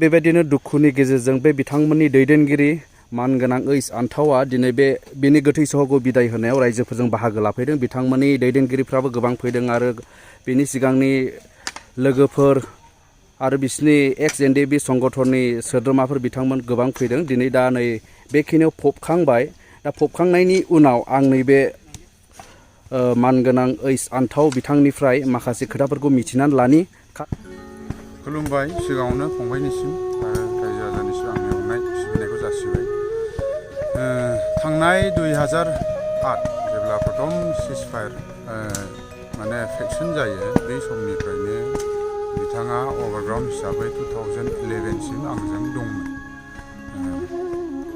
बेबायदिनो दुखुनि गेजेरजों बे बिथांमोननि दैदेनगिरि मानगोनां ओइस आन्थावा दिनै बेनि गोथै सहखौ बिदाय होनायाव रायजोफोरजों बाहागो लाफैदों। बिथांमोननि दैदेनगिरिफ्राबो गोबां फैदों आरो बेनि सिगांनि लोगोफोर आरो बिसिनि एक्स एनडिएफबि संगठननि सोद्रोमाफोर बिथांमोन गोबां फैदों। दिनै दा नै बेखिनियाव फबखांबाय। दा फबखांनायनि उनाव आं नैबे मानगोनां ओइस आन्थाव बिथांनिफ्राय माखासे खोथाफोरखौ मिथिनानै लानि। खुलुमबाय सिगाङावनो फंबायनिसिम आरो रायजो राजानिसिम आंनि अननाय सिबिनायखौ जासिबाय। थांनाय 2008 जेब्ला प्रथम सिजफायार माने फेक्सन जायो बे समनिफ्रायनो बिथाङा अभारग्राउन्ड हिसाबै 2011सिम आंजों दंमोन।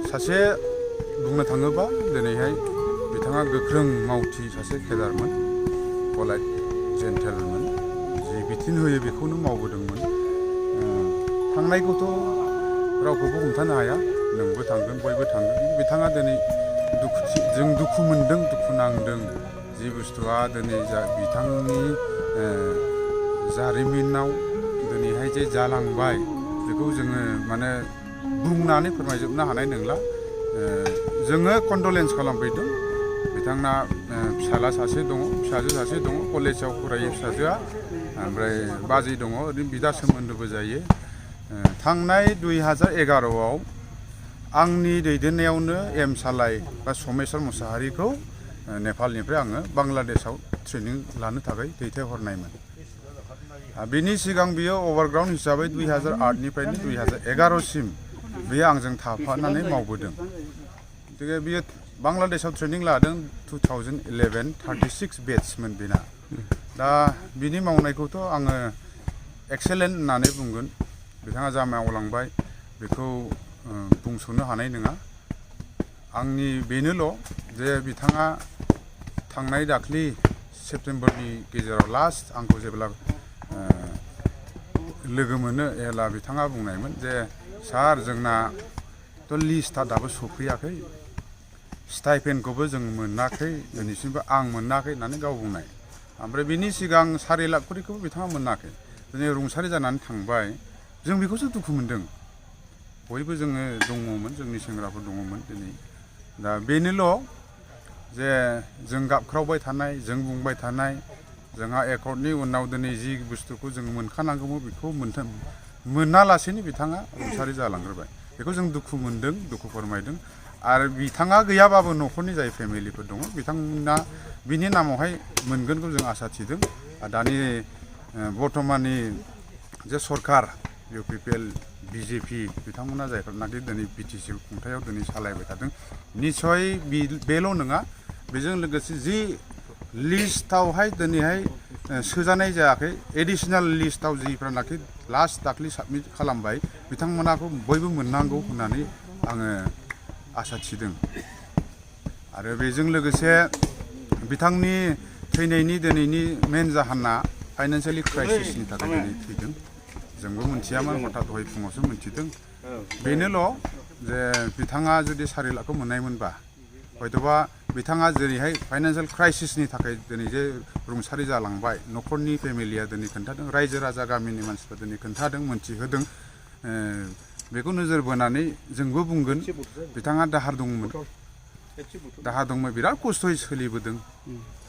सासे बुंनो थाङोबा दिनैहाय बिथाङा गोख्रों मावथि सासे केडारमोन, पलाइट जेन्टेलमोन, जि बिथोन होयो बेखौनो मावबोदोंमोन। थांनायखौथ' रावखौबो हमथानो हाया, नोंबो थांगोन बयबो थांगोन। बिथाङा दिनै जों दुखु मोनदों, दुखु नांदों। जि बुस्थुआ दिनै बिथांनि जारिमिनाव दिनैहाय जे जालांबाय बेखौ जोङो माने बुंनानै फोरमायजोबनो हानाय नंला। जोङो कन्डलेन्स खालामफैदों। बिथांना फिसाला सासे दङ, फिसाजो सासे दङ, कलेजाव फरायो फिसाजोआ, ओमफ्राय बाजै दङ, ओरैनो बिदा सोमोन्दोबो जायो। थांनाय 2011आव आंनि दैदेननायावनो एम सालाइ बा समेस्वर मुसाहारिखौ नेपालनिफ्राय आङो बांलादेशआव ट्रेनिं लानो थाखाय दैथायहरनायमोन। बिनि सिगां बियो अभारग्राउन्ड हिसाबै 2008निफ्रायनो 2011सिम बियो आंजों थाफानानै मावबोदों। गतिके बियो बांलादेशआव ट्रेनिं लादों 2011, 36 बेट्समोन बेना। दा बिनि मावनायखौथ' आङो एक्सेलेन्ट होननानै बुंगोन। बिथाङा जा मावलांबाय बेखौ बुंस'नो हानाय नङा। आंनि बेनोल' जे बिथाङा थांनाय दाख्लि सेप्तेम्बरनि गेजेराव लास्ट आंखौ जेब्ला लोगो मोनो अब्ला बिथाङा बुंनायमोन जे सार जोंनाथ' लिस्टआ दाबो सफैयाखै, स्टाइपेन्डखौबो जों मोनाखै, दिनैसिमबो आं मोनाखै होननानै गाव बुंनाय। ओमफ्राय बिनि सिगां 4 लाख खरिखौबो बिथाङा मोनाखै। दिनै रुंसारि जानानै थांबाय। जों बेखौसो दुखु मोनदों। बयबो जोङो दङमोन, जोंनि सेंग्राफोर दङमोन दिनै। दा बेनोल' जे जों गाबख्रावबाय थानाय, जों बुंबाय थानाय, जोंहा एकर्डनि उनाव दिनै जि बुस्थुखौ जों मोनखानांगौमोन बेखौ मोनालासेनो बिथाङा रुंसारि जालांग्रोबाय। बेखौ जों दुखु मोनदों, दुखु फोरमायदों। आरो बिथाङा गैयाबाबो न'खरनि जाय फेमिलिफोर दङ बिथांमोना बिनि नामावहाय मोनगोनखौ जों आसा थिदों। दानि बर्तमाननि जे सरकार UPPL BJP बिथांमोना जायफोरनाखि दिनै BTC खुंथायाव दिनै सालायबाय थादों, निस्सय बेल' नङा, बेजों लोगोसे जि लिस्टआवहाय दिनैहाय सोजानाय जायाखै, एडिसनेल लिस्टआव जिफोरनाखि लास्ट दाख्लि साबमिट खालामबाय बिथांमोनाखौ बयबो मोननांगौ होननानै आङो आसा थिदों। आरो बेजों लोगोसे बिथांनि थैनायनि दिनैनि मेन जाहोना फाइनान्सियेलि क्राइसिसनि थाखाय दिनै थैदों। जोंबो मिथियामोन, हठात दहाय फुङावसो मिथिदों। बेनोल' जे बिथाङा जुदि 4 लाखखौ मोननायमोनबा हयथ'बा बिथाङा जेरैहाय फाइनान्सियेल क्राइसिसनि थाखाय दिनै जे रुंसारि जालांबाय, न'खरनि फेमिलिया दिनै खोन्थादों, रायजो राजा गामिनि मानसिफ्रा दिनै खोन्थादों, मोनथिहोदों। बेखौ नोजोर बोनानै जोंबो बुंगोन बिथाङा दाहार दंमोन, बिराद खस्थ'यै सोलिबोदों।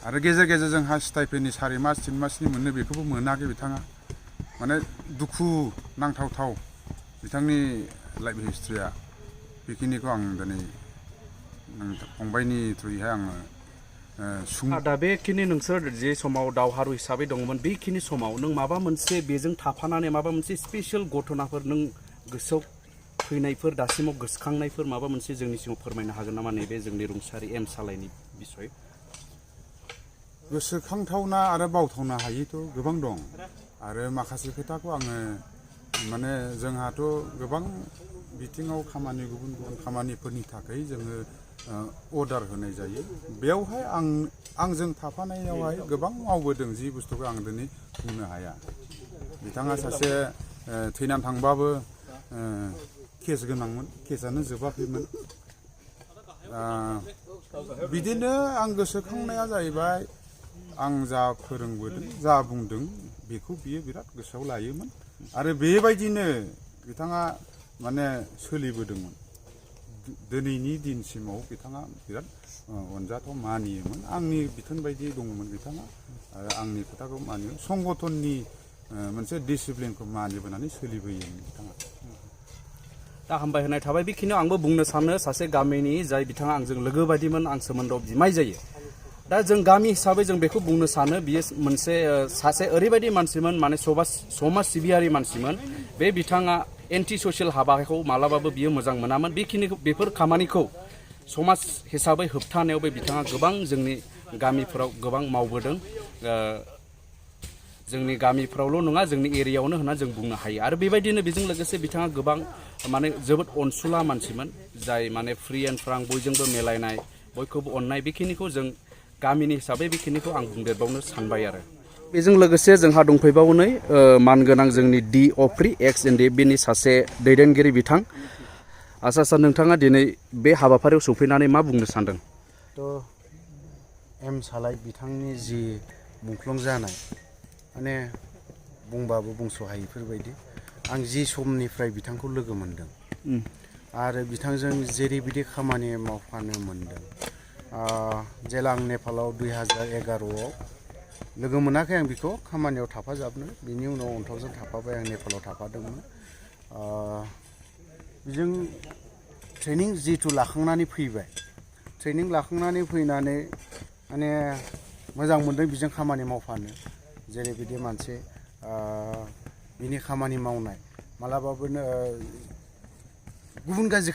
आरो गेजेर गेजेर जोंहा स्टाइपेन्डनि 4 मास 3 मासनि मोनो, बेखौबो मोनाखै बिथाङा। माने दुखु नांथावथाव बिथांनि लाइफ हिस्ट्रिया। बेखिनिखौ आं दिनै फंबायनि थ्रुयैहाय आङो दा बेखिनि नोंसोर जे समाव दावहारु हिसाबै दङमोन, बेखिनि समाव नों माबा मोनसे बेजों थाफानानै माबा मोनसे स्पेसियेल घटनाफोर नों गोसोआव फैनायफोर, दासिमाव गोसोखांनायफोर माबा मोनसे जोंनि सिगाङाव फोरमायनो हागोन नामा नैबे जोंनि रुंसारि एम सालाइनि बिसय? गोसोखांथावना आरो बावथावनो हायैथ' गोबां दं। आरो माखासे खोथाखौ आङो माने जोंहाथ' गोबां बिथिङाव खामानि, गुबुन गुबुन खामानिफोरनि थाखाय जोङो अर्डार होनाय जायो। बेयावहाय आंजों थाफानायावहाय गोबां मावबोदों जि बुस्थुखौ आं दिनै बुंनो हाया। बिथाङा सासे थैनानै थांबाबो केस गोनांमोन, केसआनो जोबाखैमोन। बिदिनो आं गोसोखांनाया जाहैबाय, आं जा फोरोंबोदों, जा बुंदों बेखौ बियो बिराद गोसोआव लायोमोन। आरो बेबायदिनो बिथाङा माने सोलिबोदोंमोन दिनैनि दिनसिमाव बिथाङा बिराद अनजाथाव मानियोमोन आंनि बिथोन बायदि दङमोन बिथाङा आरो आंनि खोथाखौ मानियो संगठननि मोनसे डिसिप्लिनखौ मानिबोनानै सोलिबोयोमोन बिथाङा दा हामबाय होनाय थाबाय बेखिनियाव आंबो बुंनो सानो सासे गामिनि जाय बिथाङा आंजों लोगो बायदिमोन आं सोमोन्दोआव बिमाय जायो दा जों गामि हिसाबै जों बेखौ बुंनो सानो बियो मोनसे सासे ओरैबायदि मानसिमोन माने समाज सिबियारि मानसिमोन बे बिथाङा एन्टि ससियेल हाबाखौ मालाबाबो बियो मोजां मोनामोन बेफोर खामानिखौ समाज हिसाबै होबथानायाव बे बिथाङा गोबां जोंनि गामिफोराव गोबां मावबोदों जोंनि गामिफ्रावल' नङा जोंनि एरियायावनो होनना जों बुंनो हायो आरो बेबायदिनो बेजों लोगोसे बिथाङा गोबां माने जोबोद अनसुला मानसिमोन जाय माने फ्रि एन्ड फ्रांक बयजोंबो मिलायनाय बयखौबो अननाय बेखिनिखौ जों गामिनि हिसाबै बेखिनिखौ आं बुंदेरबावनो सानबाय आरो बेजों लोगोसे जोंहा दंफैबावो नै मानगोनां जोंनि डि अफ्रि एक्स एन डि बिनि सासे दैदेनगिरि बिथां आसा नोंथाङा दिनै बे हाबाफारियाव सफैनानै मा बुंनो सानदों थ' एम सालाय बिथांनि जि मुंख्लं जानाय माने बुंबाबो बुंस'हायैफोरबायदि आं जि समनिफ्राय बिथांखौ लोगो मोनदों आरो बिथांजों जेरैबायदि खामानि मावफानो मोनदों जेला आं नेपालाव 2011आव लोगो मोनाखै आं बेखौ खामानियाव थाफाजाबनो बिनि उनाव अन्थावजों थाफाबाय आं नेपालाव थाफादोंमोन बिजों ट्रेनिं जिथु लाखांनानै फैबाय ट्रेनिं लाखांनानै फैनानै माने मोजां मोनदों बिजों खामानि मावफानो जेरैबायदि मानसि बिनि खामानि मावनाय मालाबाबो गुबुन गाज्रि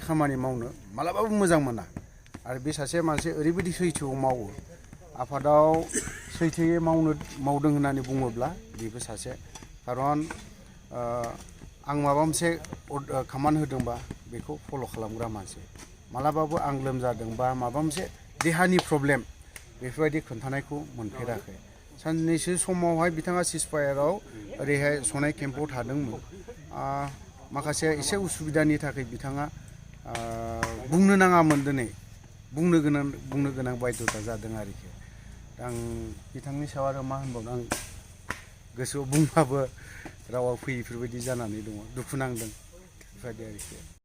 खामानि मावनो मालाबाबो मोजां मोना आरो बे सासे मानसि ओरैबायदि सैथोआव मावो आफादाव सैथोयै मावदों होननानै बुङोब्ला बेबो सासे खारन आं माबा मोनसे खामानि होदोंबा बेखौ फल' खालामग्रा मानसि मालाबाबो आं लोमजादों बा माबा मोनसे देहानि प्रब्लेम बेफोरबायदि खोन्थानायखौ मोनफेराखै साननैसो समावहाय बिथाङा सिजफायाराव ओरैहाय सनाय केम्पआव थादोंमोन माखासे एसे उसुबिदानि थाखाय बिथाङा बुंनो नाङामोन दिनै बुंनो गोनां बायध'था जादों आरोखि आं बिथांनि सायाव आरो मा होनबावनो आं गोसोआव बुंबाबो रावा फैयैफोरबायदि जानानै दङ दुखु नांदों बेफोरबायदि आरोखि